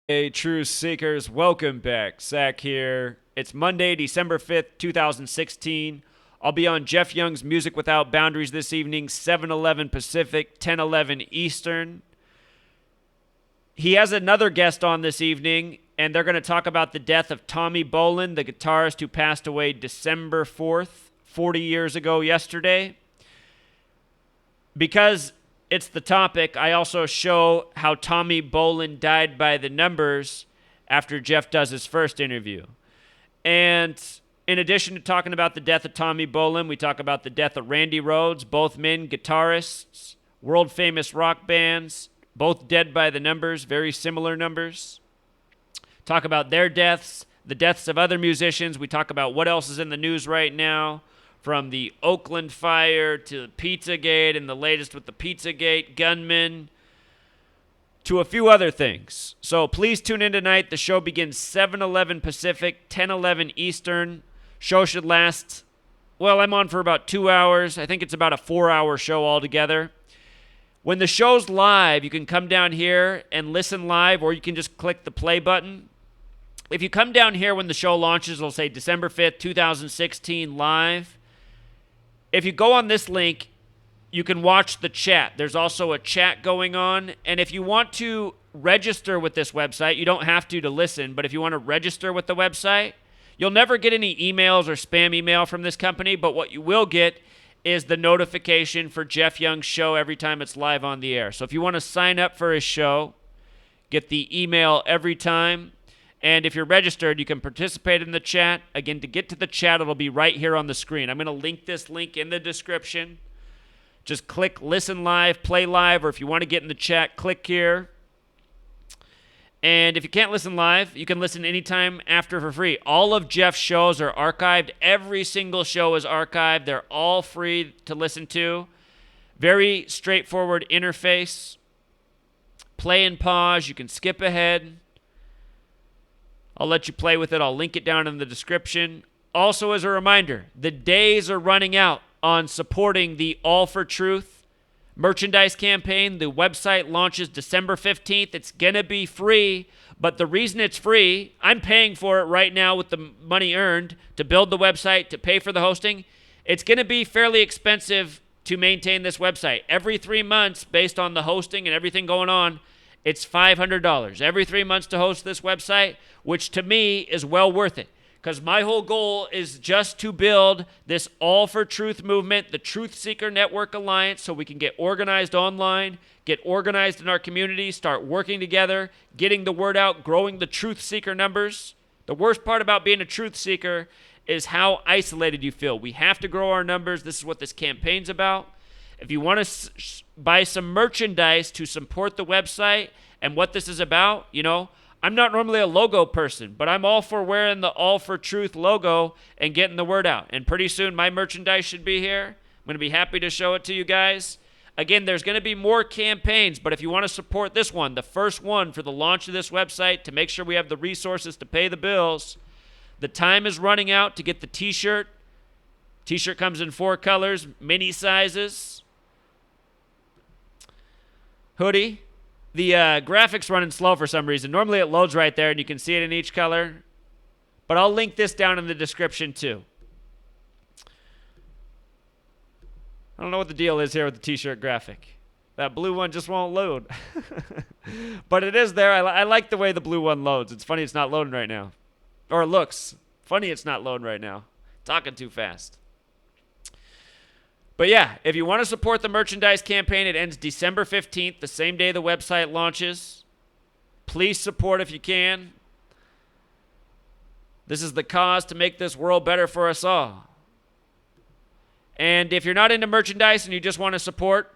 Hey, Truth Seekers, welcome back. Zach here. It's Monday, December 5th, 2016. I'll be on Jeff Young's Music Without Boundaries this evening, 7:11 Pacific, 10:11 Eastern. He has another guest on this evening, and they're going to talk about the death of Tommy Bolin, the guitarist who passed away December 4th, 40 years ago yesterday. Because it's the topic, I also show how Tommy Bolin died by the numbers after Jeff does his first interview. And in addition to talking about the death of Tommy Bolin, we talk about the death of Randy Rhoads, both men guitarists, world famous rock bands, both dead by the numbers, very similar numbers. Talk about their deaths, the deaths of other musicians. We talk about what else is in the news right now, from the Oakland fire to Pizzagate and the latest with the Pizzagate gunman to a few other things. So please tune in tonight. The show begins 7:11 Pacific, 10:11 Eastern. Show should last, well, I'm on for about 2 hours. I think it's about a 4-hour show altogether. When the show's live, you can come down here and listen live, or you can just click the play button. If you come down here when the show launches, it'll say December 5th, 2016 live. If you go on this link, you can watch the chat. There's also a chat going on. And if you want to register with this website, you don't have to listen, but if you want to register with the website, you'll never get any emails or spam email from this company, but what you will get is the notification for Jeff Young's show every time it's live on the air. So if you want to sign up for his show, get the email every time. And if you're registered, you can participate in the chat. Again, to get to the chat, it'll be right here on the screen. I'm going to link this link in the description. Just click listen live, play live, or if you want to get in the chat, click here. And if you can't listen live, you can listen anytime after for free. All of Jeff's shows are archived. Every single show is archived. They're all free to listen to. Very straightforward interface. Play and pause. You can skip ahead. I'll let you play with it. I'll link it down in the description. Also, as a reminder, the days are running out on supporting the All4truth merchandise campaign. The website launches December 15th. It's going to be free, but the reason it's free, I'm paying for it right now with the money earned to build the website, to pay for the hosting. It's going to be fairly expensive to maintain this website. Every 3 months, based on the hosting and everything going on, it's $500 every 3 months to host this website, which to me is well worth it. Because my whole goal is just to build this all-for-truth movement, the Truth Seeker Network Alliance, so we can get organized online, get organized in our community, start working together, getting the word out, growing the Truth Seeker numbers. The worst part about being a Truth Seeker is how isolated you feel. We have to grow our numbers. This is what this campaign's about. If you want to buy some merchandise to support the website and what this is about, I'm not normally a logo person, but I'm all for wearing the All for Truth logo and getting the word out. And pretty soon my merchandise should be here. I'm going to be happy to show it to you guys. Again, there's going to be more campaigns, but if you want to support this one, the first one for the launch of this website, to make sure we have the resources to pay the bills, the time is running out to get the t-shirt. T-shirt comes in 4 colors, mini sizes. Hoodie. The graphics running slow for some reason. Normally it loads right there and you can see it in each color. But I'll link this down in the description too. I don't know what the deal is here with the t-shirt graphic. That blue one just won't load. But it is there. I like the way the blue one loads. It's funny it's not loading right now. Or it looks funny it's not loading right now. Talking too fast. But yeah, if you want to support the merchandise campaign, it ends December 15th, the same day the website launches. Please support if you can. This is the cause to make this world better for us all. And if you're not into merchandise and you just want to support,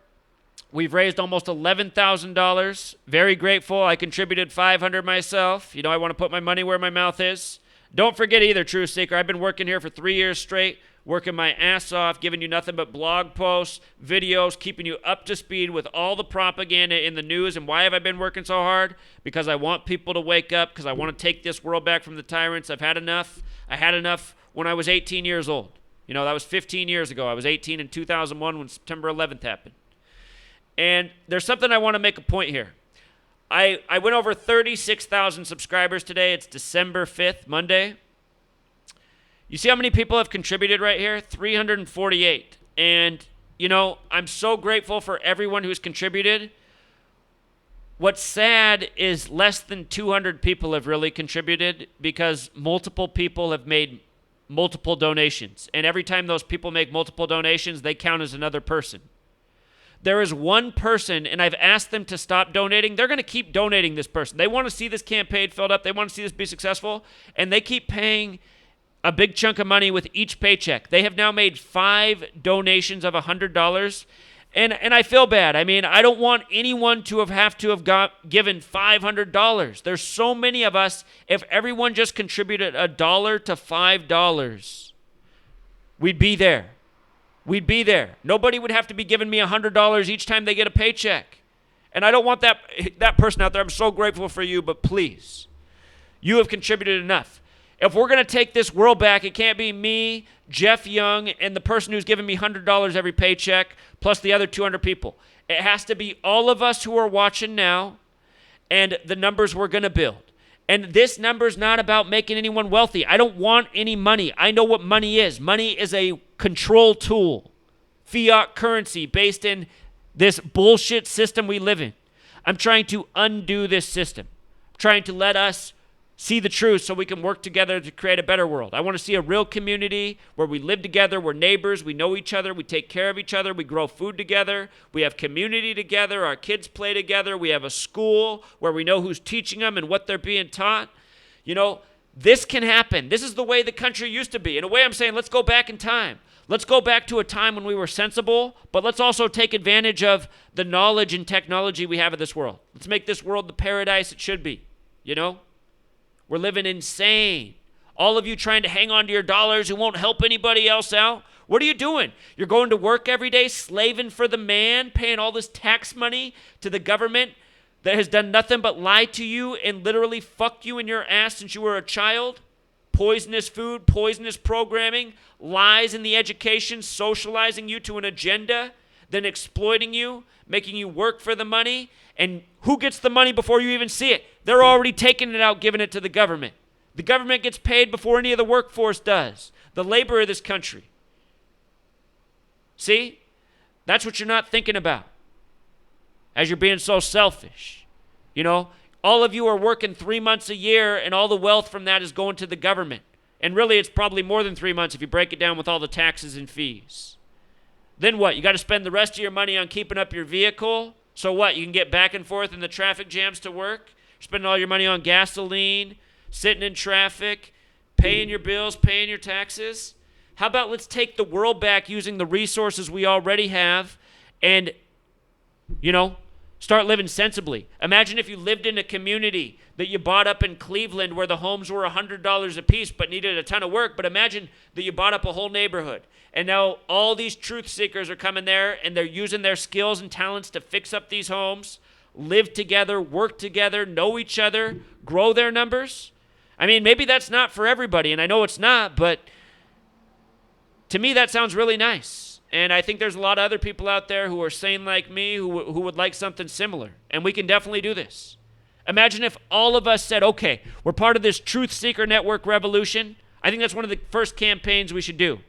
we've raised almost $11,000. Very grateful. I contributed $500 myself. I want to put my money where my mouth is. Don't forget either, Truth Seeker. I've been working here for 3 years straight, working my ass off, giving you nothing but blog posts, videos, keeping you up to speed with all the propaganda in the news. And why have I been working so hard? Because I want people to wake up, because I want to take this world back from the tyrants. I've had enough. I had enough when I was 18 years old. That was 15 years ago. I was 18 in 2001 when September 11th happened. And there's something I want to make a point here. I went over 36,000 subscribers today. It's December 5th, Monday. You see how many people have contributed right here? 348. And, I'm so grateful for everyone who's contributed. What's sad is less than 200 people have really contributed because multiple people have made multiple donations. And every time those people make multiple donations, they count as another person. There is one person, and I've asked them to stop donating. They're going to keep donating this person. They want to see this campaign filled up. They want to see this be successful. And they keep paying a big chunk of money with each paycheck. They have now made 5 donations of $100. And I feel bad. I mean, I don't want anyone to have given $500. There's so many of us. If everyone just contributed $1 to $5, we'd be there. We'd be there. Nobody would have to be giving me $100 each time they get a paycheck. And I don't want that person out there. I'm so grateful for you, but please, you have contributed enough. If we're going to take this world back, it can't be me, Jeff Young, and the person who's giving me $100 every paycheck, plus the other 200 people. It has to be all of us who are watching now and the numbers we're going to build. And this number is not about making anyone wealthy. I don't want any money. I know what money is. Money is a control tool, fiat currency based in this bullshit system we live in. I'm trying to undo this system. I'm trying to let us see the truth so we can work together to create a better world. I want to see a real community where we live together, we're neighbors, we know each other, we take care of each other, we grow food together, we have community together, our kids play together, we have a school where we know who's teaching them and what they're being taught. This can happen. This is the way the country used to be. In a way, I'm saying let's go back in time. Let's go back to a time when we were sensible, but let's also take advantage of the knowledge and technology we have in this world. Let's make this world the paradise it should be, We're living insane. All of you trying to hang on to your dollars who won't help anybody else out. What are you doing? You're going to work every day, slaving for the man, paying all this tax money to the government that has done nothing but lie to you and literally fuck you in your ass since you were a child. Poisonous food, poisonous programming, lies in the education, socializing you to an agenda, then exploiting you, making you work for the money. And who gets the money before you even see it? They're already taking it out, giving it to the government. The government gets paid before any of the workforce does. The labor of this country. See? That's what you're not thinking about. As you're being so selfish. All of you are working 3 months a year, and all the wealth from that is going to the government. And really, it's probably more than 3 months if you break it down with all the taxes and fees. Then what? You got to spend the rest of your money on keeping up your vehicle. So what? You can get back and forth in the traffic jams to work? You're spending all your money on gasoline, sitting in traffic, paying your bills, paying your taxes. How about let's take the world back using the resources we already have and, start living sensibly. Imagine if you lived in a community that you bought up in Cleveland where the homes were $100 a piece but needed a ton of work. But imagine that you bought up a whole neighborhood. And now all these truth seekers are coming there and they're using their skills and talents to fix up these homes, live together, work together, know each other, grow their numbers. I mean, maybe that's not for everybody, and I know it's not, but to me that sounds really nice. And I think there's a lot of other people out there who are sane like me who would like something similar. And we can definitely do this. Imagine if all of us said, okay, we're part of this Truth Seeker Network revolution. I think that's one of the first campaigns we should do.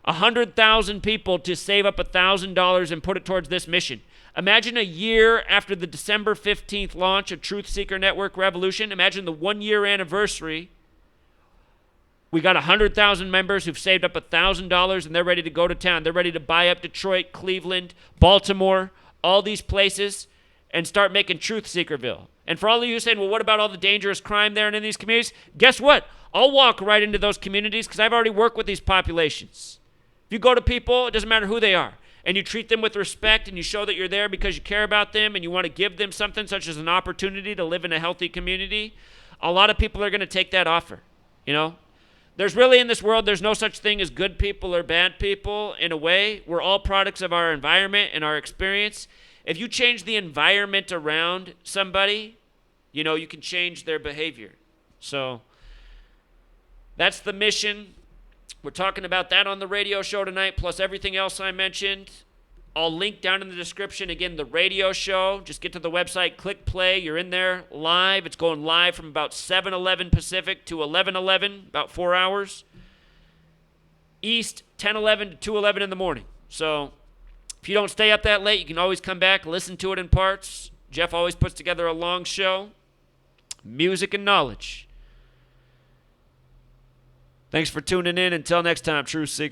100,000 people to save up $1,000 and put it towards this mission. Imagine a year after the December 15th launch of Truth Seeker Network Revolution. Imagine the 1-year anniversary. We got 100,000 members who've saved up $1,000 and they're ready to go to town. They're ready to buy up Detroit, Cleveland, Baltimore, all these places and start making Truth Seekerville. And for all of you saying, well, what about all the dangerous crime there and in these communities? Guess what? I'll walk right into those communities because I've already worked with these populations. If you go to people, it doesn't matter who they are, and you treat them with respect and you show that you're there because you care about them and you want to give them something such as an opportunity to live in a healthy community, a lot of people are going to take that offer, There's really in this world, there's no such thing as good people or bad people in a way. We're all products of our environment and our experience. If you change the environment around somebody, you can change their behavior. So that's the mission. We're talking about that on the radio show tonight, plus everything else I mentioned. I'll link down in the description. Again, the radio show. Just get to the website, click play. You're in there live. It's going live from about 7:11 Pacific to 11:11, about 4 hours. East, 10:11 to 2:11 in the morning. So if you don't stay up that late, you can always come back, listen to it in parts. Jeff always puts together a long show. Music and knowledge. Thanks for tuning in. Until next time, Truth Seekers.